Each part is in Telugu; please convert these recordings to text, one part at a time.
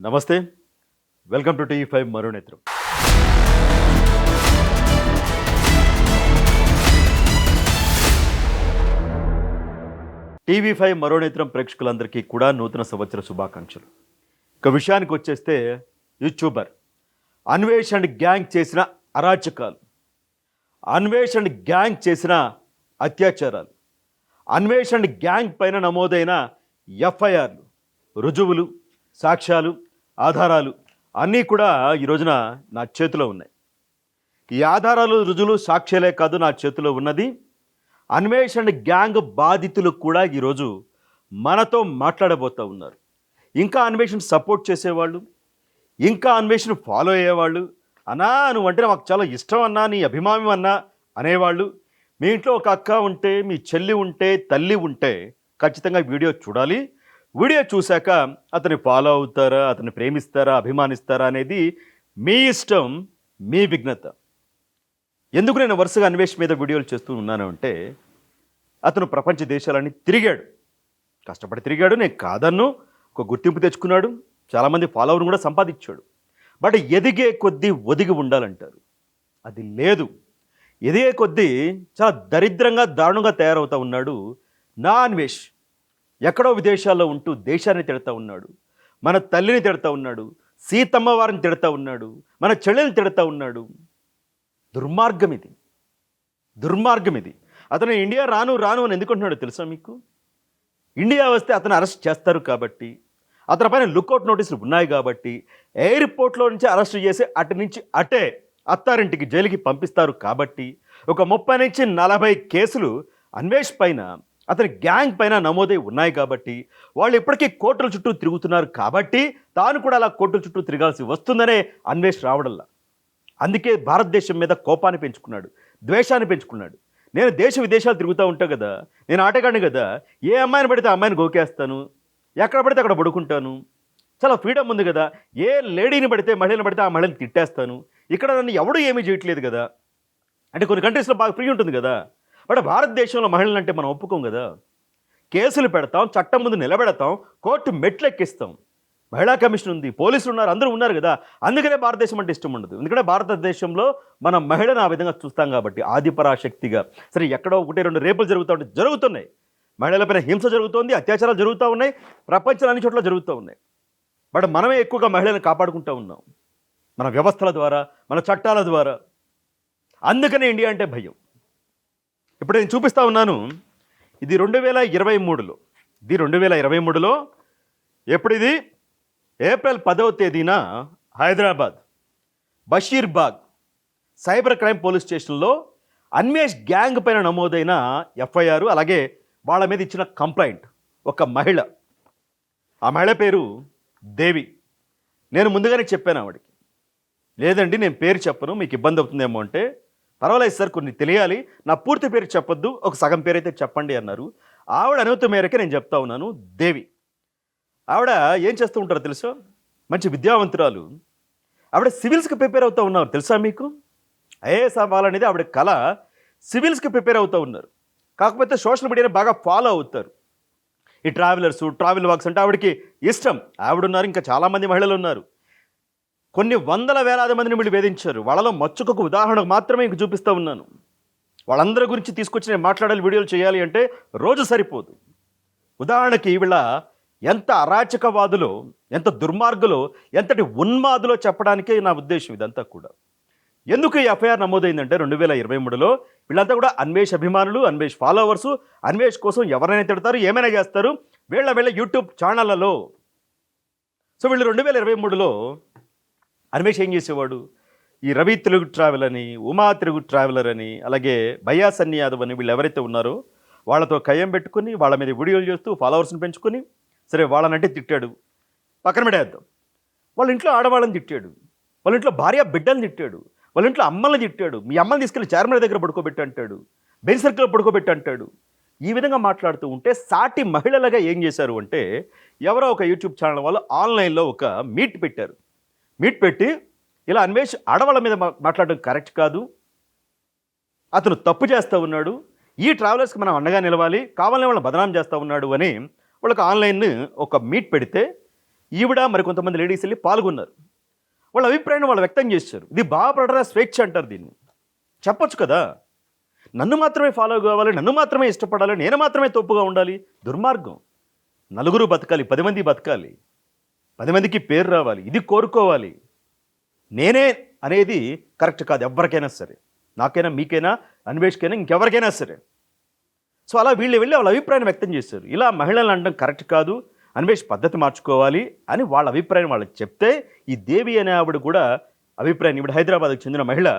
నమస్తే. Welcome to TV five Maronetram. TV five Maronetram ప్రేక్షకులందరికీ కూడా నూతన సంవత్సర శుభాకాంక్షలు. ఇక విషయానికి వచ్చేస్తే యూట్యూబర్ అన్వేష్ అండ్ గ్యాంగ్ చేసిన అరాచకాలు, అన్వేష్ అండ్ గ్యాంగ్ చేసిన అత్యాచారాలు, అన్వేష్ అండ్ గ్యాంగ్ పైన నమోదైన ఎఫ్ఐఆర్లు, రుజువులు, సాక్ష్యాలు, ఆధారాలు అన్నీ కూడా ఈ రోజున నా చేతిలో ఉన్నాయి. ఈ ఆధారాలు, రుజువులు, సాక్ష్యాలే కాదు, నా చేతిలో ఉన్నది అన్వేష్ అండ్ గ్యాంగ్ బాధితులు కూడా ఈరోజు మనతో మాట్లాడబోతూ ఉన్నారు. ఇంకా అన్వేషణ సపోర్ట్ చేసేవాళ్ళు, ఇంకా అన్వేషణ ఫాలో అయ్యేవాళ్ళు, అన్నా నువ్వంటే మాకు చాలా ఇష్టం అన్నా, నీ అభిమానం అన్నా అనేవాళ్ళు, మీ ఇంట్లో ఒక అక్క ఉంటే, మీ చెల్లి ఉంటే, తల్లి ఉంటే ఖచ్చితంగా వీడియో చూడాలి. వీడియో చూశాక అతన్ని ఫాలో అవుతారా, అతన్ని ప్రేమిస్తారా, అభిమానిస్తారా అనేది మీ ఇష్టం, మీ విఘ్నత. ఎందుకు నేను వరుసగా అన్వేష్ మీద వీడియోలు చేస్తూ ఉన్నాను అంటే, అతను ప్రపంచ దేశాలన్నీ తిరిగాడు, కష్టపడి తిరిగాడు, నేను కాదన్ను, ఒక గుర్తింపు తెచ్చుకున్నాడు, చాలామంది ఫాలోవర్ని కూడా సంపాదించాడు. బట్ ఎదిగే కొద్దీ ఒదిగి ఉండాలంటారు, అది లేదు. ఎదిగే కొద్దీ చాలా దరిద్రంగా, దారుణంగా తయారవుతూ ఉన్నాడు నా అన్వేష్. ఎక్కడో విదేశాల్లో ఉంటూ దేశాన్ని తిడతా ఉన్నాడు, మన తల్లిని తిడతా ఉన్నాడు, సీతమ్మ వారిని తిడతా ఉన్నాడు, మన చెల్లెల్ని తిడతా ఉన్నాడు. దుర్మార్గం ఇది, దుర్మార్గం ఇది. అతను ఇండియా రాను రాను అని ఎందుకుంటున్నాడో తెలుసా మీకు? ఇండియా వస్తే అతను అరెస్ట్ చేస్తారు కాబట్టి, అతని పైన లుకౌట్ నోటీసులు ఉన్నాయి కాబట్టి, ఎయిర్పోర్ట్లో నుంచి అరెస్ట్ చేసి అటు నుంచి అటే అత్తారింటికి జైలుకి పంపిస్తారు కాబట్టి, ఒక 30 నుంచి 40 కేసులు అన్వేష్ పైన, అతని గ్యాంగ్ పైన నమోదై ఉన్నాయి కాబట్టి, వాళ్ళు ఇప్పటికీ కోర్టుల చుట్టూ తిరుగుతున్నారు కాబట్టి, తాను కూడా అలా కోర్టుల చుట్టూ తిరగాల్సి వస్తుందనే అన్వేష్ రావడంలా. అందుకే భారతదేశం మీద కోపాన్ని పెంచుకున్నాడు, ద్వేషాన్ని పెంచుకున్నాడు. నేను దేశ విదేశాలు తిరుగుతూ ఉంటా కదా, నేను ఆటగాడిని కదా, ఏ అమ్మాయిని పడితే ఆ అమ్మాయిని గోకేస్తాను, ఎక్కడ పడితే అక్కడ పడుకుంటాను, చాలా ఫ్రీడమ్ ఉంది కదా, ఏ లేడీని పడితే, మహిళని పడితే ఆ మహిళని తిట్టేస్తాను, ఇక్కడ నన్ను ఎవడూ ఏమీ చేయట్లేదు కదా. అంటే కొన్ని కంట్రీస్లో బాగా ఫ్రీ ఉంటుంది కదా, బట్ భారతదేశంలో మహిళలు అంటే మనం ఒప్పుకోం కదా. కేసులు పెడతాం, చట్టం ముందు నిలబెడతాం, కోర్టు మెట్లు ఎక్కిస్తాం, మహిళా కమిషన్ ఉంది, పోలీసులు ఉన్నారు, అందరూ ఉన్నారు కదా. అందుకనే భారతదేశం అంటే ఇష్టం ఉండదు. ఎందుకంటే భారతదేశంలో మనం మహిళను ఆ విధంగా చూస్తాం కాబట్టి, ఆదిపరాశక్తిగా. సరే, ఎక్కడో 1-2 రేపులు జరుగుతున్నాయి, మహిళలపైన హింస జరుగుతోంది, అత్యాచారాలు జరుగుతూ ఉన్నాయి, ప్రపంచంలో అన్ని చోట్ల జరుగుతూ ఉన్నాయి. బట్ మనమే ఎక్కువగా మహిళలను కాపాడుకుంటూ ఉన్నాం, మన వ్యవస్థల ద్వారా, మన చట్టాల ద్వారా. అందుకనే ఇండియా అంటే భయం. ఇప్పుడు నేను చూపిస్తూ ఉన్నాను, ఇది 2023లో, ఇది 2023లో. ఎప్పుడు ఇది? ఏప్రిల్ 10వ తేదీన Hyderabad Basheerbagh cyber crime police స్టేషన్లో అన్వేష్ గ్యాంగ్ పైన నమోదైన ఎఫ్ఐఆర్, అలాగే వాళ్ళ మీద ఇచ్చిన కంప్లైంట్. ఒక మహిళ, ఆ మహిళ పేరు దేవి. నేను ముందుగానే చెప్పాను ఆవిడకి, లేదండి నేను పేరు చెప్పను, మీకు ఇబ్బంది అవుతుందేమో అంటే, పర్వాలేదు సార్, కొన్ని తెలియాలి, నా పూర్తి పేరు చెప్పొద్దు, ఒక సగం పేరు అయితే చెప్పండి అన్నారు. ఆవిడ అనుమతి మేరకే నేను చెప్తా ఉన్నాను. దేవి ఆవిడ ఏం చేస్తూ ఉంటారో తెలుసా? మంచి విద్యావంతురాలు. ఆవిడ సివిల్స్కి ప్రిపేర్ అవుతూ ఉన్నారు, తెలుసా మీకు? ఐఏఎస్ అవ్వాలనేది ఆవిడ కళ. సివిల్స్కి ప్రిపేర్ అవుతూ ఉన్నారు, కాకపోతే సోషల్ మీడియాని బాగా ఫాలో అవుతారు. ఈ ట్రావెల్ వాక్స్ అంటే ఆవిడకి ఇష్టం. ఆవిడున్నారు, ఇంకా చాలామంది మహిళలు ఉన్నారు. కొన్ని వందల వేలాది మందిని వీళ్ళు వేధించారు. వాళ్ళలో మచ్చుకొక ఉదాహరణకు మాత్రమే ఇంక చూపిస్తూ ఉన్నాను. వాళ్ళందరి గురించి తీసుకొచ్చి నేను మాట్లాడాలి, వీడియోలు చేయాలి అంటే రోజు సరిపోదు. ఉదాహరణకి వీళ్ళ ఎంత అరాచకవాదులో, ఎంత దుర్మార్గులో, ఎంతటి ఉన్మాదులో చెప్పడానికే నా ఉద్దేశం ఇదంతా కూడా. ఎందుకు ఈ ఎఫ్ఐఆర్ నమోదైందంటే 2023లో వీళ్ళంతా కూడా అన్వేష్ అభిమానులు, అన్వేష్ ఫాలోవర్సు, అన్వేష్ కోసం ఎవరైనా తిడతారు, ఏమైనా చేస్తారు వీళ్ళ యూట్యూబ్ ఛానళ్లలో. సో వీళ్ళు 2023లో అన్వేష్ ఏం చేసేవాడు? ఈ రవి తెలుగు ట్రావెల్ అని, ఉమా తెలుగు ట్రావెలర్ అని, అలాగే భయ్యా సన్నీ యాదవ్ అని, వీళ్ళు ఎవరైతే ఉన్నారో వాళ్ళతో కయ్యం పెట్టుకుని, వాళ్ళ మీద వీడియోలు చేస్తూ ఫాలోవర్స్ని పెంచుకొని, సరే వాళ్ళనంటే తిట్టాడు, పక్కన పెడేద్దాం. వాళ్ళ ఇంట్లో ఆడవాళ్ళని తిట్టాడు, వాళ్ళ ఇంట్లో భార్య బిడ్డని తిట్టాడు, వాళ్ళ ఇంట్లో అమ్మల్ని తిట్టాడు, మీ అమ్మని తీసుకెళ్ళి చార్మినార్ దగ్గర పడుకోబెట్టి అంటాడు, బెంచ్ సర్కిల్లో పడుకోబెట్టి అంటాడు. ఈ విధంగా మాట్లాడుతూ ఉంటే సాటి మహిళలుగా ఏం చేశారు అంటే, ఎవరో ఒక యూట్యూబ్ ఛానల్ వాళ్ళు ఆన్లైన్లో ఒక మీట్ పెట్టారు. మీట్ పెట్టి, ఇలా అన్వేష్ ఆడవాళ్ళ మీద మాట్లాడడం కరెక్ట్ కాదు, అతను తప్పు చేస్తూ ఉన్నాడు, ఈ ట్రావెలర్స్కి మనం అండగా నిలవాలి, కావాలని వాళ్ళని బదనాం చేస్తూ ఉన్నాడు అని వాళ్ళకి ఆన్లైన్ ఒక మీట్ పెడితే, ఈవిడ మరి కొంతమంది లేడీస్ వెళ్ళి పాల్గొన్నారు. వాళ్ళ అభిప్రాయాన్ని వాళ్ళు వ్యక్తం చేశారు. ఇది భావప్రకటన స్వేచ్ఛ అంటారు దీన్ని. చెప్పొచ్చు కదా, నన్ను మాత్రమే ఫాలో కావాలి, నన్ను మాత్రమే ఇష్టపడాలి, నేను మాత్రమే తప్పుగా ఉండాలి. దుర్మార్గం. నలుగురు బతకాలి, 10 మంది బతకాలి, 10 మందికి పేరు రావాలి, ఇది కోరుకోవాలి. నేనే అనేది కరెక్ట్ కాదు ఎవరికైనా సరే, నాకైనా, మీకైనా, అన్వేష్కైనా, ఇంకెవరికైనా సరే. సో అలా వీళ్ళు వెళ్ళి వాళ్ళ అభిప్రాయాన్ని వ్యక్తం చేశారు. ఇలా మహిళలను అనడం కరెక్ట్ కాదు, అన్వేష్ పద్ధతి మార్చుకోవాలి అని వాళ్ళ అభిప్రాయం వాళ్ళకి చెప్తే, ఈ దేవి అనే ఆవిడ కూడా అభిప్రాయం, ఇప్పుడు హైదరాబాద్కి చెందిన మహిళ,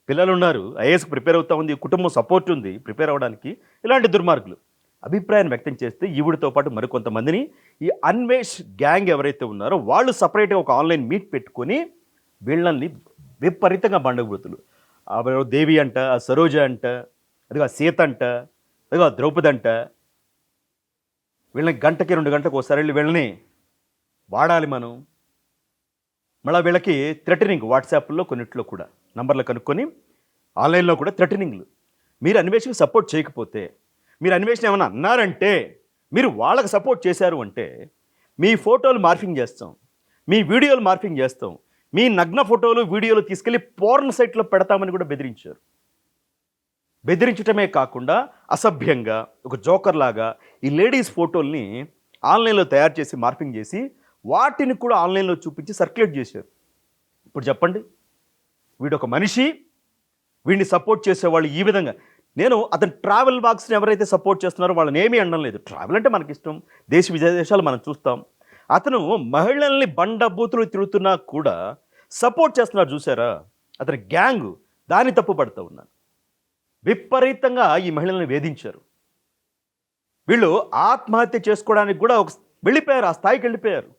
పిల్లలు ఉన్నారు, ఐఏఎస్కి ప్రిపేర్ అవుతా ఉంది, కుటుంబం సపోర్ట్ ఉంది ప్రిపేర్ అవ్వడానికి, ఇలాంటి దుర్మార్గులు అభిప్రాయాన్ని వ్యక్తం చేస్తే ఈవిడతో పాటు మరికొంతమందిని ఈ అన్వేష్ గ్యాంగ్ ఎవరైతే ఉన్నారో వాళ్ళు సపరేట్గా ఒక ఆన్లైన్ మీట్ పెట్టుకొని వీళ్ళని విపరీతంగా బండగుతులు, దేవి అంట, సరోజ అంట, అదిగో సీత అంట, అదిగో ద్రౌపది అంట, వీళ్ళని గంటకి 2 గంటలకు ఒకసారి వెళ్ళి వీళ్ళని వాడాలి మనం. మళ్ళీ వీళ్ళకి థ్రెటనింగ్, వాట్సాప్లో కొన్నిట్లో కూడా నంబర్లు కనుక్కొని ఆన్లైన్లో కూడా థ్రెటనింగ్లు. మీరు అన్వేషణకి సపోర్ట్ చేయకపోతే, మీరు అన్వేషణ ఏమైనా అన్నారంటే, మీరు వాళ్ళకి సపోర్ట్ చేశారు అంటే మీ ఫోటోలు మార్ఫింగ్ చేస్తాం, మీ వీడియోలు మార్ఫింగ్ చేస్తాం, మీ నగ్న ఫోటోలు వీడియోలు తీసుకెళ్ళి పోర్న్ సైట్లో పెడతామని కూడా బెదిరించారు. బెదిరించటమే కాకుండా అసభ్యంగా ఒక జోకర్ లాగా ఈ లేడీస్ ఫోటోల్ని ఆన్లైన్లో తయారు చేసి మార్ఫింగ్ చేసి వాటిని కూడా ఆన్లైన్లో చూపించి సర్క్యులేట్ చేశారు. ఇప్పుడు చెప్పండి, వీడొక మనిషి, వీడిని సపోర్ట్ చేసేవాళ్ళు ఈ విధంగా. నేను అతను ట్రావెల్ బాక్స్ని ఎవరైతే సపోర్ట్ చేస్తున్నారో వాళ్ళని ఏమీ అనడం లేదు, ట్రావెల్ అంటే మనకి ఇష్టం, దేశ విదేశాలు మనం చూస్తాం. అతను మహిళల్ని బండబూతులు తిరుగుతున్నా కూడా సపోర్ట్ చేస్తున్నారు చూసారా, అతని గ్యాంగ్, దాన్ని తప్పు పడుతూ ఉన్నాను. విపరీతంగా ఈ మహిళల్ని వేధించారు. వీళ్ళు ఆత్మహత్య చేసుకోవడానికి కూడా వెళ్ళిపోయారు, ఆ స్థాయికి వెళ్ళిపోయారు.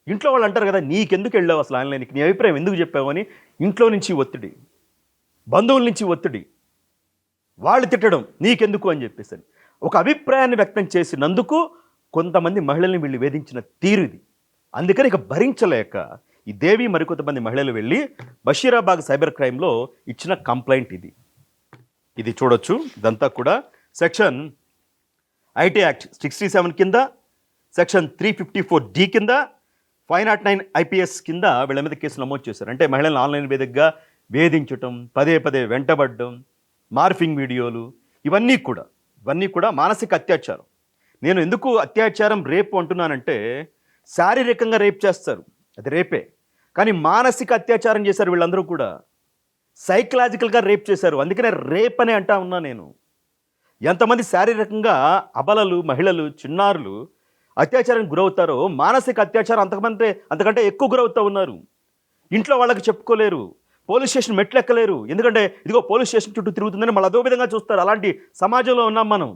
ఇంట్లో వాళ్ళు అంటారు కదా, నీకెందుకు వెళ్ళావు అసలు ఆన్లైన్కి, నీ అభిప్రాయం ఎందుకు చెప్పావు అని. ఇంట్లో నుంచి ఒత్తిడి, బంధువుల నుంచి ఒత్తిడి, వాళ్ళు తిట్టడం నీకెందుకు అని చెప్పేసి ఒక అభిప్రాయాన్ని వ్యక్తం చేసినందుకు కొంతమంది మహిళల్ని వీళ్ళు వేధించిన తీరు ఇది. అందుకని ఇక భరించలేక ఈ దేవి మరికొంతమంది మహిళలు వెళ్ళి బషీరాబాద్ సైబర్ క్రైమ్లో ఇచ్చిన కంప్లైంట్ ఇది. ఇది చూడొచ్చు. ఇదంతా కూడా సెక్షన్ ఐటీ యాక్ట్ 67 కింద, సెక్షన్ 354D కింద, 509 IPS కింద వీళ్ళ మీద కేసు నమోదు చేశారు. అంటే మహిళలను ఆన్లైన్ వేదికగా వేధించటం, పదే పదే వెంటబడడం, మార్ఫింగ్ వీడియోలు, ఇవన్నీ కూడా మానసిక అత్యాచారం. నేను ఎందుకు అత్యాచారం రేపు అంటున్నానంటే, శారీరకంగా రేప్ చేస్తారు, అది రేపే, కానీ మానసిక అత్యాచారం చేశారు వీళ్ళందరూ కూడా, సైకలాజికల్గా రేప్ చేశారు. అందుకనే రేప్ అని అంటా ఉన్నా నేను. ఎంతమంది శారీరకంగా అబలలు, మహిళలు, చిన్నారులు అత్యాచారానికి గురవుతారో, మానసిక అత్యాచారం అంతకంటే ఎక్కువ గురవుతూ ఉన్నారు. ఇంట్లో వాళ్ళకి చెప్పుకోలేరు, పోలీస్ స్టేషన్ మెట్లు ఎక్కలేరు, ఎందుకంటే ఇదిగో పోలీస్ స్టేషన్ చుట్టూ తిరుగుతుందని మళ్ళీ అదో విధంగా చూస్తారు. అలాంటి సమాజంలో ఉన్నాం మనం.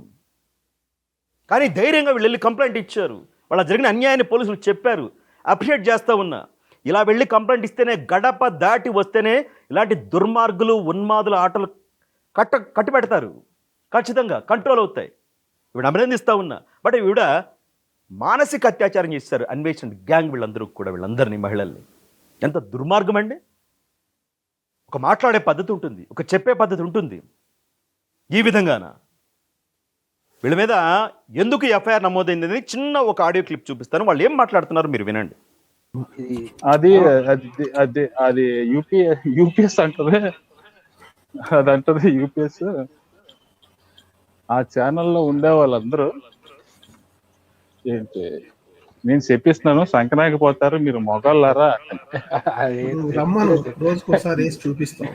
కానీ ధైర్యంగా వీళ్ళు వెళ్ళి కంప్లైంట్ ఇచ్చారు, వాళ్ళ జరిగిన అన్యాయాన్ని పోలీసులు చెప్పారు. అప్రిషియేట్ చేస్తూ ఉన్నా. ఇలా వెళ్ళి కంప్లైంట్ ఇస్తేనే, గడప దాటి వస్తేనే ఇలాంటి దుర్మార్గులు, ఉన్మాదుల ఆటలు కట్టిపెడతారు, ఖచ్చితంగా కంట్రోల్ అవుతాయి. ఇవిడ అభినందిస్తూ ఉన్నా. బట్ ఈవిడ మానసిక అత్యాచారం చేస్తారు అన్వేషణ గ్యాంగ్ వీళ్ళందరూ కూడా, వీళ్ళందరినీ మహిళల్ని. ఎంత దుర్మార్గం అండి. ఒక మాట్లాడే పద్ధతి ఉంటుంది, ఒక చెప్పే పద్ధతి ఉంటుంది. ఈ విధంగాన వీళ్ళ మీద ఎందుకు ఎఫ్ఐఆర్ నమోదైంది చిన్న ఒక ఆడియో క్లిప్ చూపిస్తాను, వాళ్ళు ఏం మాట్లాడుతున్నారు మీరు వినండి. అది అది అది యూపీఎస్ అంటది, అది అంటది యూపీఎస్. ఆ ఛానల్లో ఉండే వాళ్ళందరూ ఏంటి, నేను చెప్పిస్తున్నాను సంక్రాంతికి పోతారు మీరు మొగాళ్ళారా, రమ్మను. రోజుకోసారి వేసి చూపిస్తాం,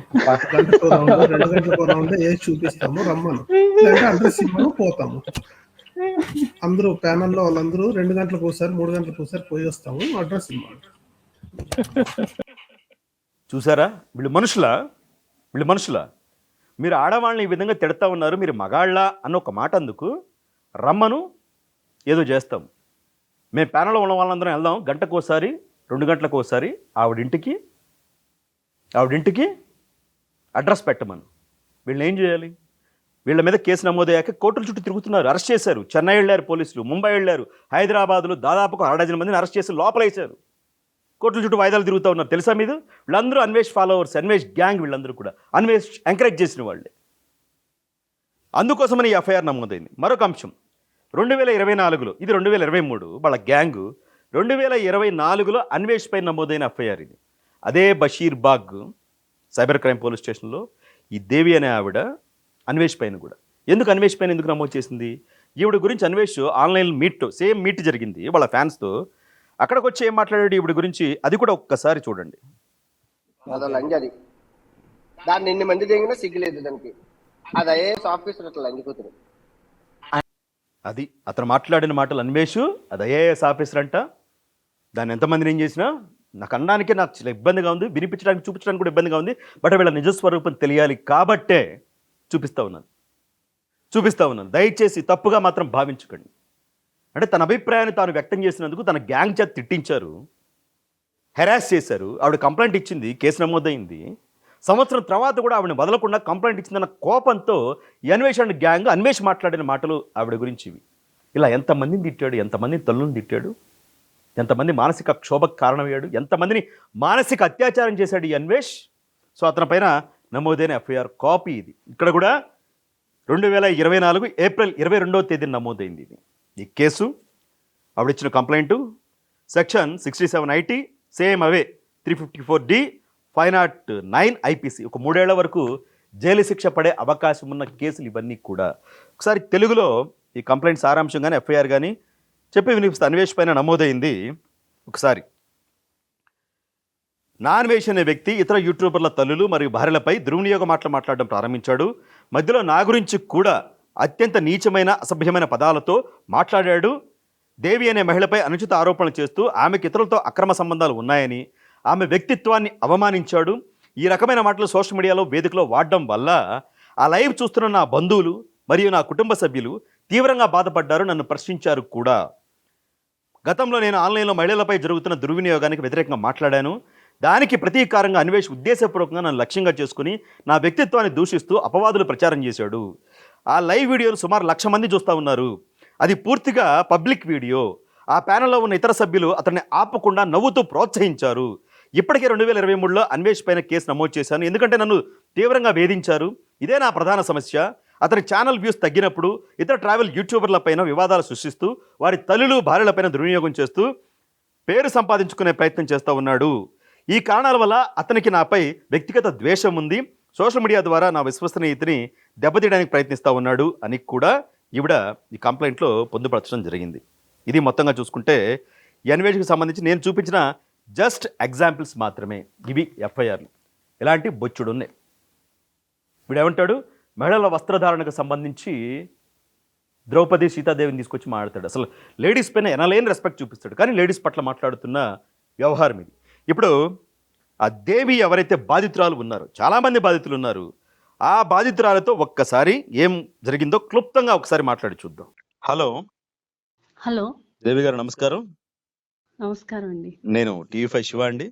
2 గంటలకు రౌండ్ వేసి చూపిస్తాము, రమ్మను. అడ్రస్ ఇవ్వను, పోతాము. అందరూ ప్యానల్లో వాళ్ళందరూ 2 గంటలకు ఒకసారి, 3 గంటలకు ఒకసారి పోయి వస్తాము, అడ్రస్ ఇవ్వాలి. చూసారా, వీళ్ళు మనుషుల. మీరు ఆడవాళ్ళని ఈ విధంగా తిడతా ఉన్నారు, మీరు మగాళ్ళ అన్న ఒక మాట అందుకు రమ్మను, ఏదో చేస్తాం. మేము ప్యానల్లో ఉన్న వాళ్ళందరం వెళ్దాం, గంటకు ఒకసారి, 2 గంటలకు ఒకసారి ఆవిడింటికి అడ్రస్ పెట్టమను. వీళ్ళని ఏం చేయాలి? వీళ్ళ మీద కేసు నమోదయ్యాక కోర్టుల చుట్టూ తిరుగుతున్నారు, అరెస్ట్ చేశారు. చెన్నై వెళ్ళారు పోలీసులు, ముంబై వెళ్ళారు, హైదరాబాద్లో దాదాపు 6 మందిని అరెస్ట్ చేసి లోపలేశారు. కోర్టుల చుట్టూ వాయిదాలు తిరుగుతూ ఉన్నారు. తెలుసా మీరు? వీళ్ళందరూ అన్వేష్ ఫాలోవర్స్, అన్వేష్ గ్యాంగ్, వీళ్ళందరూ కూడా అన్వేష్ ఎంకరేజ్ చేసిన వాళ్ళే. అందుకోసమని ఈ ఎఫ్ఐఆర్ నమోదైంది. మరొక అంశం, 2024లో, ఇది 2023, వాళ్ళ గ్యాంగు 2024లో అన్వేష్ పై నమోదైన ఎఫ్ఐఆర్ ఇది. అదే బషీర్బాగ్ సైబర్ క్రైమ్ పోలీస్ స్టేషన్లో ఈ దేవి అనే ఆవిడ అన్వేష్ పైన కూడా అన్వేష్ పైన ఎందుకు నమోదు చేసింది? ఈవిడ గురించి అన్వేష్ ఆన్లైన్ సేమ్ మీట్ జరిగింది వాళ్ళ ఫ్యాన్స్తో. అక్కడికి వచ్చి ఏం మాట్లాడాడు ఈవిడ గురించి అది కూడా ఒక్కసారి చూడండి. అదో లంజది దాన్ని ఎన్ని మంది దిగినా సిగ్గులేదు దానికి. అది ఐఏఎస్ ఆఫీసర్ అట్లా లంజ కూతురు. అది అతను మాట్లాడిన మాటలు. అన్వేష్ అది ఐఏఎస్ ఆఫీసర్ అంట. దాన్ని ఎంతమందిని ఏం చేసినా నాకు అనడానికి నాకు చాలా ఇబ్బందిగా ఉంది, వినిపించడానికి చూపించడానికి కూడా ఇబ్బందిగా ఉంది. బట్ వీళ్ళ నిజస్వరూపం తెలియాలి కాబట్టే చూపిస్తూ ఉన్నాను. దయచేసి తప్పుగా మాత్రం భావించకండి. అంటే తన అభిప్రాయాన్ని తాను వ్యక్తం చేసినందుకు తన గ్యాంగ్ చేత తిట్టించారు, హెరాస్ చేశారు. ఆవిడ కంప్లైంట్ ఇచ్చింది, కేసు నమోదైంది. సంవత్సరం తర్వాత కూడా ఆవిడని వదలకుండా కంప్లైంట్ ఇచ్చిందన్న కోపంతో ఈ అన్వేష్ మాట్లాడిన మాటలు ఆవిడ గురించి ఇవి. ఇలా ఎంతమందిని తిట్టాడు, ఎంతమందిని తల్లుని తిట్టాడు, ఎంతమంది మానసిక క్షోభకు కారణమయ్యాడు, ఎంతమందిని మానసిక అత్యాచారం చేశాడు ఈ అన్వేష్. సో అతని పైన నమోదైన ఎఫ్ఐఆర్ కాపీ ఇది. ఇక్కడ కూడా 2024 ఏప్రిల్ 22వ తేదీన నమోదైంది ఇది. ఈ కేసు ఆవిడిచ్చిన కంప్లైంటు సెక్షన్ 67 IT, సేమ్ అవే 354D, 509 IPC. ఒక 3 ఏళ్ల వరకు జైలు శిక్ష పడే అవకాశం ఉన్న కేసులు ఇవన్నీ కూడా. ఒకసారి తెలుగులో ఈ కంప్లైంట్ సారాంశం కానీ ఎఫ్ఐఆర్ కానీ చెప్పి వినిపిస్తే అన్వేష్ పైన నమోదైంది. ఒకసారి అన్వేష్ అనే వ్యక్తి ఇతర యూట్యూబర్ల తల్లులు మరియు భార్యలపై దుర్వినియోగ మాట్లాడడం ప్రారంభించాడు. మధ్యలో నా గురించి కూడా అత్యంత నీచమైన అసభ్యమైన పదాలతో మాట్లాడాడు. దేవి అనే మహిళపై అనుచిత ఆరోపణలు చేస్తూ ఆమెకు ఇతరులతో అక్రమ సంబంధాలు ఉన్నాయని, ఆమె వ్యక్తిత్వాన్ని అవమానించాడు. ఈ రకమైన మాటలు సోషల్ మీడియాలో వేదికలో వాడడం వల్ల ఆ లైవ్ చూస్తున్న నా బంధువులు మరియు నా కుటుంబ సభ్యులు తీవ్రంగా బాధపడ్డారు, నన్ను ప్రశ్నించారు కూడా. గతంలో నేను ఆన్లైన్లో మహిళలపై జరుగుతున్న దుర్వినియోగానికి వ్యతిరేకంగా మాట్లాడాను. దానికి ప్రతీకారంగా అన్వేష్ ఉద్దేశపూర్వకంగా నన్ను లక్ష్యంగా చేసుకుని నా వ్యక్తిత్వాన్ని దూషిస్తూ అపవాదులు ప్రచారం చేశాడు. ఆ లైవ్ వీడియోను సుమారు 1,00,000 మంది చూస్తూ ఉన్నారు. అది పూర్తిగా పబ్లిక్ వీడియో. ఆ ప్యానెల్లో ఉన్న ఇతర సభ్యులు అతన్ని ఆపకుండా నవ్వుతూ ప్రోత్సహించారు. ఇప్పటికే 2023లో అన్వేష్ పైన కేసు నమోదు చేశాను, ఎందుకంటే నన్ను తీవ్రంగా వేధించారు. ఇదే నా ప్రధాన సమస్య. అతని ఛానల్ వ్యూస్ తగ్గినప్పుడు ఇతర ట్రావెల్ యూట్యూబర్లపైన వివాదాలు సృష్టిస్తూ వారి తల్లులు భార్యలపైన దుర్వినియోగం చేస్తూ పేరు సంపాదించుకునే ప్రయత్నం చేస్తూ ఉన్నాడు. ఈ కారణాల వల్ల అతనికి నాపై వ్యక్తిగత ద్వేషం ఉంది. సోషల్ మీడియా ద్వారా నా విశ్వసనీయతని దెబ్బతీయడానికి ప్రయత్నిస్తూ ఉన్నాడు అని కూడా ఈవిడ ఈ కంప్లైంట్లో పొందుపరచడం జరిగింది. ఇది మొత్తంగా చూసుకుంటే ఈ అన్వేషణకు సంబంధించి నేను చూపించిన జస్ట్ ఎగ్జాంపుల్స్ మాత్రమే. ఇవి ఎఫ్ఐఆర్లు. ఇలాంటి బొచ్చుడు ఉన్నాయి. వీడేమంటాడు, మహిళల వస్త్రధారణకు సంబంధించి ద్రౌపది సీతాదేవిని తీసుకొచ్చి మాట్లాడతాడు. అసలు లేడీస్ పైన ఎనలేని రెస్పెక్ట్ చూపిస్తాడు, కానీ లేడీస్ పట్ల మాట్లాడుతున్న వ్యవహారం ఇది. ఇప్పుడు ఆ దేవి ఎవరైతే బాధితురాలు ఉన్నారో, చాలామంది బాధితులు ఉన్నారు, ఆ బాధితురాలతో ఒక్కసారి ఏం జరిగిందో క్లుప్తంగా ఒకసారి మాట్లాడి చూద్దాం. హలో హలో దేవి గారు, నమస్కారం. నమస్కారం అండి. నేను TV5 శివ అండి.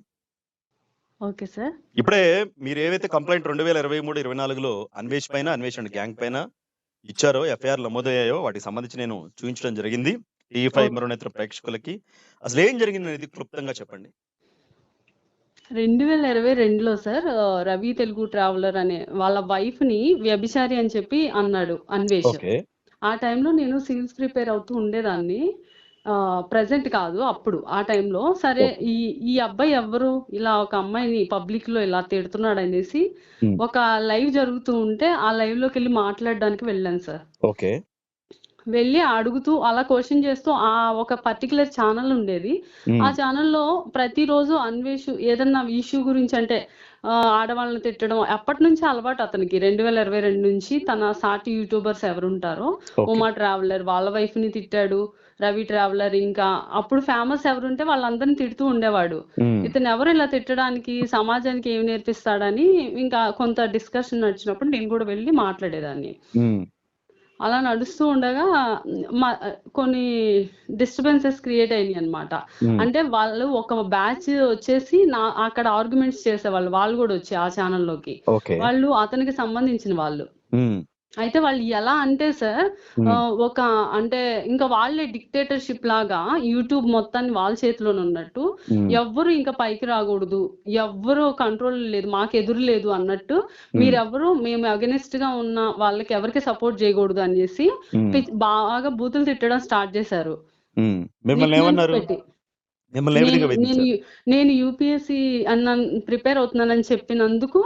Okay sir. ఇప్పుడే మీరు ఏవైతే కంప్లైంట్ 2023-24లో అన్వేష్ పైన, అన్వేష్ అండ్ గ్యాంగ్ పైన ఇచ్చారో, ఎఫ్ఐఆర్ నమోదయ్యాయో, వాటికి సంబంధించి నేను చూపించడం జరిగింది TV5 మరోనేత్ర ప్రేక్షకులకి. అసలు ఏం జరిగింది అనేది క్లుప్తంగా చెప్పండి. 2022లో సార్ రవి తెలుగు ట్రావెలర్ అనే వాళ్ళ వైఫ్ ని వ్యభిచారి అని చెప్పి అన్నాడు అన్వేష్. ఆ టైంలో నేను సివిల్స్ ప్రిపేర్ అవుతూ ఉండేదాన్ని, ప్రజెంట్ కాదు అప్పుడు. ఆ టైంలో సరే ఈ అబ్బాయి ఎవరు ఇలా ఒక అమ్మాయిని పబ్లిక్ లో ఇలా తిడుతున్నాడు అనేసి ఒక లైవ్ జరుగుతూ ఉంటే ఆ లైవ్ లోకి వెళ్ళి మాట్లాడడానికి వెళ్ళాను సార్. ఓకే. వెళ్ళి అడుగుతూ అలా క్వశ్చన్ చేస్తూ ఆ ఒక పర్టికులర్ ఛానల్ ఉండేది. ఆ ఛానల్లో ప్రతిరోజు అన్వేష్ ఏదన్నా ఇష్యూ గురించి, అంటే ఆడవాళ్ళని తిట్టడం అప్పటి నుంచి అలవాటు అతనికి. 2022 నుంచి తన సాటి యూట్యూబర్స్ ఎవరు ఉంటారో, ఉమా ట్రావెలర్ వాళ్ళ వైఫ్ ని తిట్టాడు, రవి ట్రావెలర్, ఇంకా అప్పుడు ఫేమస్ ఎవరుంటే వాళ్ళందరినీ తిడుతూ ఉండేవాడు. ఇతను ఎవరు ఇలా తిట్టడానికి, సమాజానికి ఏమి నేర్పిస్తాడని ఇంకా కొంత డిస్కషన్ నడిచినప్పుడు నేను కూడా వెళ్ళి మాట్లాడేదాన్ని. అలా నడుస్తూ ఉండగా కొన్ని డిస్టర్బెన్సెస్ క్రియేట్ అయినాయి అనమాట. అంటే వాళ్ళు ఒక బ్యాచ్ వచ్చేసి అక్కడ ఆర్గ్యుమెంట్స్ చేసేవాళ్ళు, వాళ్ళు కూడా వచ్చి ఆ ఛానల్లోకి, వాళ్ళు అతనికి సంబంధించిన వాళ్ళు. అయితే వాళ్ళు ఎలా అంటే సార్, ఒక అంటే ఇంకా వాళ్ళే డిక్టేటర్షిప్ లాగా యూట్యూబ్ మొత్తాన్ని వాళ్ళ చేతిలోనే ఉన్నట్టు, ఎవ్వరు ఇంకా పైకి రాకూడదు, ఎవ్వరు కంట్రోల్ లేదు, మాకు ఎదురు లేదు అన్నట్టు, మీరెవ్వరు మేము అగెనిస్ట్ గా ఉన్న వాళ్ళకి ఎవరికి సపోర్ట్ చేయకూడదు అనేసి బాగా బూతులు తిట్టడం స్టార్ట్ చేశారు. మిమ్మల్ని ఏ విధంగా వేధించారు? నేను యూపీఎస్సి ప్రిపేర్ అవుతున్నానని చెప్పినందుకు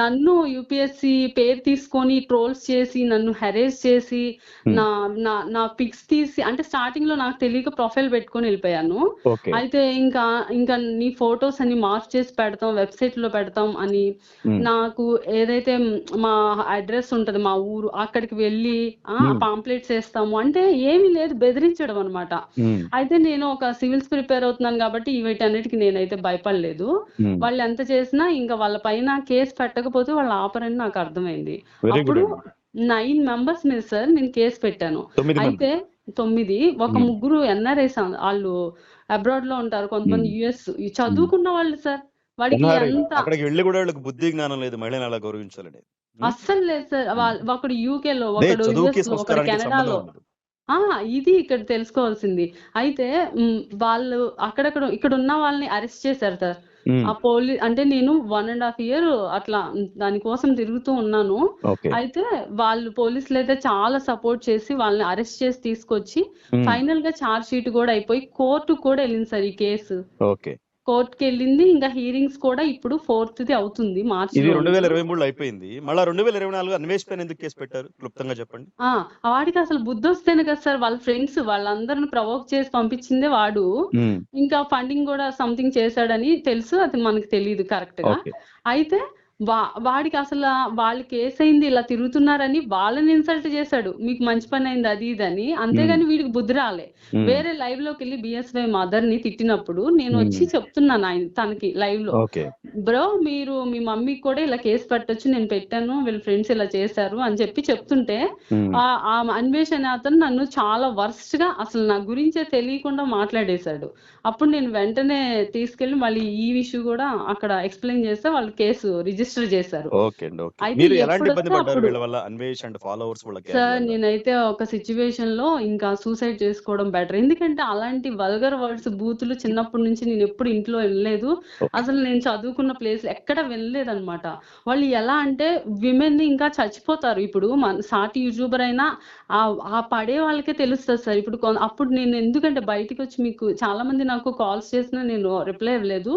నన్ను యూపీఎస్సి పేరు తీసుకొని ట్రోల్స్ చేసి నన్ను హెరేస్ చేసి నా నా నా పిక్స్ తీసి, అంటే స్టార్టింగ్ లో నాకు తెలియక ప్రొఫైల్ పెట్టుకొని వెళ్ళిపోయాను. ఓకే. అయితే ఇంకా నీ ఫొటోస్ అని మార్క్ చేసి పెడతాం, వెబ్సైట్ లో పెడతాం అని నాకు ఏదైతే మా అడ్రస్ ఉంటది మా ఊరు అక్కడికి వెళ్ళి పాంప్లెట్స్ వేస్తాము అంటే ఏమీ లేదు, బెదిరించడం అనమాట. అయితే నేను ఒక సివిల్స్ ప్రిపేర్ అవుతున్నాను కాబట్టి వీటన్నిటికి నేనైతే భయపడలేదు. వాళ్ళు ఎంత చేసినా ఇంకా వాళ్ళ పైన కేసు పెట్టకపోతే వాళ్ళు ఆపరని నాకు అర్థమైంది. అప్పుడు 9 మెంబర్స్ మీద సార్ నేను కేసు పెట్టాను. అయితే 9 ఒక ముగ్గురు ఎన్ఆర్ఐస్ వాళ్ళు అబ్రాడ్ లో ఉంటారు, కొంతమంది యుఎస్ చదువుకున్న వాళ్ళు సార్. వాడికి ఎంత అక్కడికి వెళ్ళి కూడా వాళ్ళకి బుద్ధి జ్ఞానం లేదు మహిళని అలా గౌరవించాలని. అస్సలు లేదు సార్. ఒకడు యూకేలో, ఒకడు యుఎస్ లో, ఒకడు కెనడాలో. ఇది ఇక్కడ తెలుసుకోవాల్సింది. అయితే వాళ్ళు ఇక్కడ ఉన్న వాళ్ళని అరెస్ట్ చేశారు సార్. ఆ అంటే నేను 1.5 year అట్లా దానికోసం తిరుగుతూ ఉన్నాను. అయితే వాళ్ళు పోలీసులు అయితే చాలా సపోర్ట్ చేసి వాళ్ళని అరెస్ట్ చేసి తీసుకొచ్చి ఫైనల్ గా ఛార్జ్ షీట్ కూడా అయిపోయి కోర్టు కూడా వెళ్ళింది సార్ ఈ కేసు. కోర్టుకి వెళ్ళింది. ఇంకా హీరింగ్స్ కూడా ఇప్పుడు 4th అవుతుంది, మార్చి. ఇది 2023 అయిపోయింది. మళ్ళీ 2024 అన్వేష్ పైన ఎందుకు కేసు పెట్టారు క్లుప్తంగా చెప్పండి. వాడికి అసలు బుద్ధి వస్తేనే కదా సార్, వాళ్ళ ఫ్రెండ్స్ వాళ్ళందరిని ప్రవోక్ చేసి పంపించిందే వాడు. ఇంకా ఫండింగ్ కూడా సంథింగ్ చేశాడని తెలుసు, అది మనకు తెలియదు కరెక్ట్ గా. అయితే వాడికి అసలు వాళ్ళు కేసు అయింది ఇలా తిరుగుతున్నారని వాళ్ళని ఇన్సల్ట్ చేశాడు, మీకు మంచి పని అయింది అది ఇదని. అంతేగాని వీడికి బుద్ధి రాలే. వేరే లైవ్ లోకి వెళ్ళి బిఎస్వై మదర్ ని తిట్టినప్పుడు నేను వచ్చి చెప్తున్నాను ఆయన తనకి లైవ్ లో, బ్రో మీరు మీ మమ్మీకి కూడా ఇలా కేసు పెట్టొచ్చు, నేను పెట్టాను, వీళ్ళ ఫ్రెండ్స్ ఇలా చేశారు అని చెప్తుంటే ఆ అన్వేష్ అనే అతను నన్ను చాలా వర్స్ట్ గా అసలు నా గురించే తెలియకుండా మాట్లాడేశాడు. అప్పుడు నేను వెంటనే తీసుకెళ్లి మళ్ళీ ఈ విషయం కూడా అక్కడ ఎక్స్ప్లెయిన్ చేస్తే వాళ్ళు కేసు రిజిస్టర్ చేశారు. సార్ నేనైతే ఒక సిచ్యువేషన్ లో ఇంకా సూసైడ్ చేసుకోవడం బెటర్. ఎందుకంటే అలాంటి వల్గర్ వర్డ్స్ బూతులు చిన్నప్పటి నుంచి నేను ఎప్పుడు ఇంట్లో వినలేదు. అసలు నేను చదువుకున్న ప్లేస్ ఎక్కడ వినలేదు అనమాట. వాళ్ళు ఎలా అంటే విమెన్ ని ఇంకా చచ్చిపోతారు. ఇప్పుడు మన సాటి యూట్యూబర్ అయినా ఆ పడే వాళ్ళకే తెలుస్తుంది సార్. ఇప్పుడు అప్పుడు నేను ఎందుకంటే బయటకు వచ్చి మీకు చాలా మంది నాకు కాల్స్ చేసినా నేను రిప్లై ఇవ్వలేదు.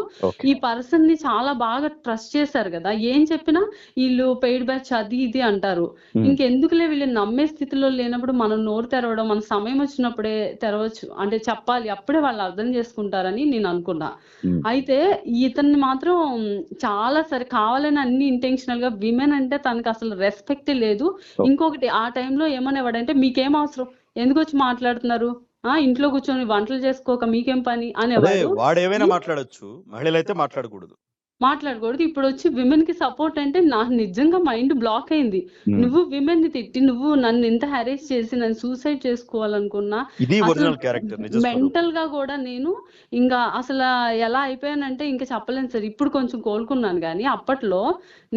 ఈ పర్సన్ ని చాలా బాగా ట్రస్ట్ చేశారు కదా, ఏం చెప్పినా వీళ్ళు పెయిడ్ బ్యాచ్ అది ఇది అంటారు. ఇంకెందుకులే వీళ్ళని నమ్మే స్థితిలో లేనప్పుడు మనం నోరు తెరవడం, మన సమయం వచ్చినప్పుడే తెరవచ్చు అంటే చెప్పాలి, అప్పుడే వాళ్ళు అర్థం చేసుకుంటారని నేను అనుకున్నా. అయితే ఇతన్ని మాత్రం చాలా సరే కావాలని అన్ని ఇంటెన్షనల్ గా విమెన్ అంటే తనకు అసలు రెస్పెక్ట్ లేదు. ఇంకొకటి ఆ టైంలో ఏమనేవాడంటే మీకేం అవసరం, ఎందుకు వచ్చి మాట్లాడుతున్నారు, ఇంట్లో కూర్చొని వంటలు చేసుకోక మీకేం పని అనేవాడు. వాడేమైనా మాట్లాడొచ్చు, మహిళలైతే మాట్లాడకూడదు. ఇప్పుడు వచ్చి విమెన్ కి సపోర్ట్ అంటే నాకు నిజంగా మైండ్ బ్లాక్ అయింది. నువ్వు విమెన్ ని తిట్టి నువ్వు నన్ను ఎంత హెరేస్ చేసి నన్ను సూసైడ్ చేసుకోవాలనుకున్నా, మెంటల్ గా కూడా నేను ఇంకా అసలు ఎలా అయిపోయానంటే ఇంకా చెప్పలేను సార్. ఇప్పుడు కొంచెం కోలుకున్నాను, కానీ అప్పట్లో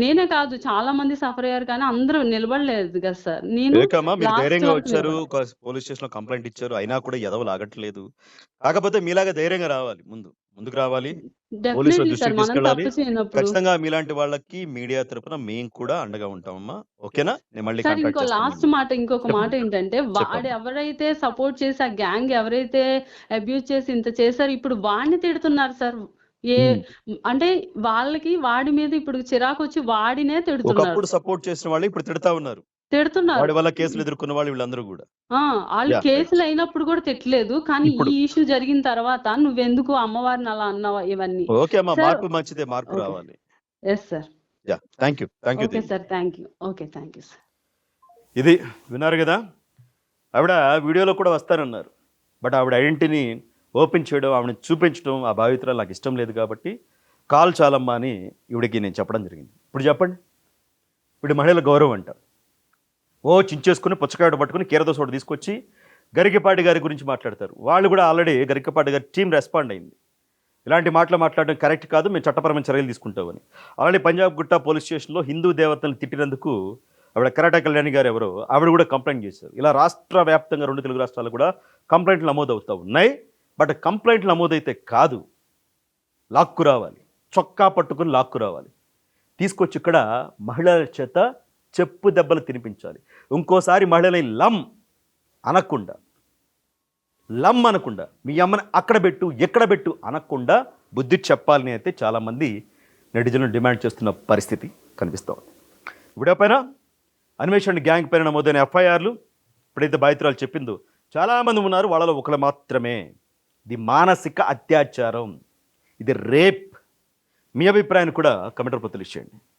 నేనే కాదు చాలా మంది సఫర్ అయ్యారు, కానీ అందరూ నిలబడలేదు కదా సార్. నేను వచ్చారు పోలీస్ స్టేషన్ లో కంప్లైంట్ ఇచ్చారు, అయినా కూడా ఎదవలు ఆగట్లేదు. కాకపోతే మీలాగా ధైర్యంగా రావాలి, ముందుకు రావాలి, పోలీసుల దృష్టికి తీసుకెళ్ళాలి. ఖచ్చితంగా మీలాంటి వాళ్ళకి మీడియా తరపున మేము కూడా అండగా ఉంటామమ్మా. ఓకేనా? నేను మళ్ళీ ఇంకొక మాట ఏంటంటే వాడు ఎవరైతే సపోర్ట్ చేసి ఆ గ్యాంగ్ ఎవరైతే అబ్యూజ్ చేసి ఇంత చేశారు, ఇప్పుడు వాడిని తిడుతున్నారు సార్. అంటే వాళ్ళకి వాడి మీద ఇప్పుడు చిరాకు వచ్చి వాడినే తిడుతున్నారు. సపోర్ట్ చేసిన వాళ్ళు ఇప్పుడు తిడుతున్నారు. వాళ్ళ కేసులు ఎదుర్కొన్న వాళ్ళు వీళ్ళందరూ కూడా వాళ్ళు కేసులు అయినప్పుడు కూడా తిట్టలేదు, కానీ ఈ ఇష్యూ జరిగిన తర్వాత నువ్వెందుకు అమ్మవారిని అలా అన్నావా ఇవన్నీ. ఓకే అమ్మా, మార్పు మంచిదే, మార్పు రావాలి. Yes sir. Thank you sir, thank you. Okay, thank you sir. ఇది విన్నారు కదా, ఆవిడ వీడియోలో కూడా వస్తానన్నారు. బట్ ఆవిడ ఐడెంటిటీని ఓపెన్ చేయడం, ఆవిడని చూపించడం ఆ భావితురాలు నాకు ఇష్టం లేదు కాబట్టి కాల్ చాలమ్మా అని ఈవిడికి నేను చెప్పడం జరిగింది. ఇప్పుడు చెప్పండి, ఇప్పుడు మహిళల గౌరవం అంట చించేసుకుని పుచ్చకాయడు పట్టుకుని కీరదోసోడు తీసుకొచ్చి గరికపాటి గారి గురించి మాట్లాడతారు. వాళ్ళు కూడా ఆల్రెడీ గరికపాటి గారి టీం రెస్పాండ్ అయింది, ఇలాంటి మాటలు మాట్లాడడం కరెక్ట్ కాదు, మేము చట్టపరమైన చర్యలు తీసుకుంటామని. ఆల్రెడీ పంజాబ్ గుట్ట పోలీస్ స్టేషన్లో హిందూ దేవతలను తిట్టినందుకు ఆవిడ కరాటా కళ్యాణి గారు ఎవరో ఆవిడ కూడా కంప్లైంట్ చేశారు. ఇలా రాష్ట్ర వ్యాప్తంగా 2 తెలుగు రాష్ట్రాలు కూడా కంప్లైంట్లు నమోదవుతూ ఉన్నాయి. బట్ కంప్లైంట్లు నమోదైతే కాదు, లాక్కు రావాలి, చొక్కా పట్టుకుని లాక్కు రావాలి, తీసుకొచ్చి ఇక్కడ మహిళల చేత చెప్పు దెబ్బలు తినిపించాలి. ఇంకోసారి మహిళలని లమ్ అనకుండా లమ్ అనకుండా మీ అమ్మని అక్కడ పెట్టు ఎక్కడ పెట్టు అనకుండా బుద్ధి చెప్పాలని అయితే చాలామంది నెటిజన్లు డిమాండ్ చేస్తున్న పరిస్థితి కనిపిస్తూ ఉంది. వీడియో పైన అన్వేషణ గ్యాంగ్ పైన నమోదైన ఎఫ్ఐఆర్లు ఇప్పుడైతే బాధితురాలు చెప్పిందో చాలామంది ఉన్నారు, వాళ్ళలో ఒకరు మాత్రమే. ఇది మానసిక అత్యాచారం, ఇది రేప్. మీ అభిప్రాయాన్ని కూడా కమెంట్ రూపంలో తెలియజేయండి.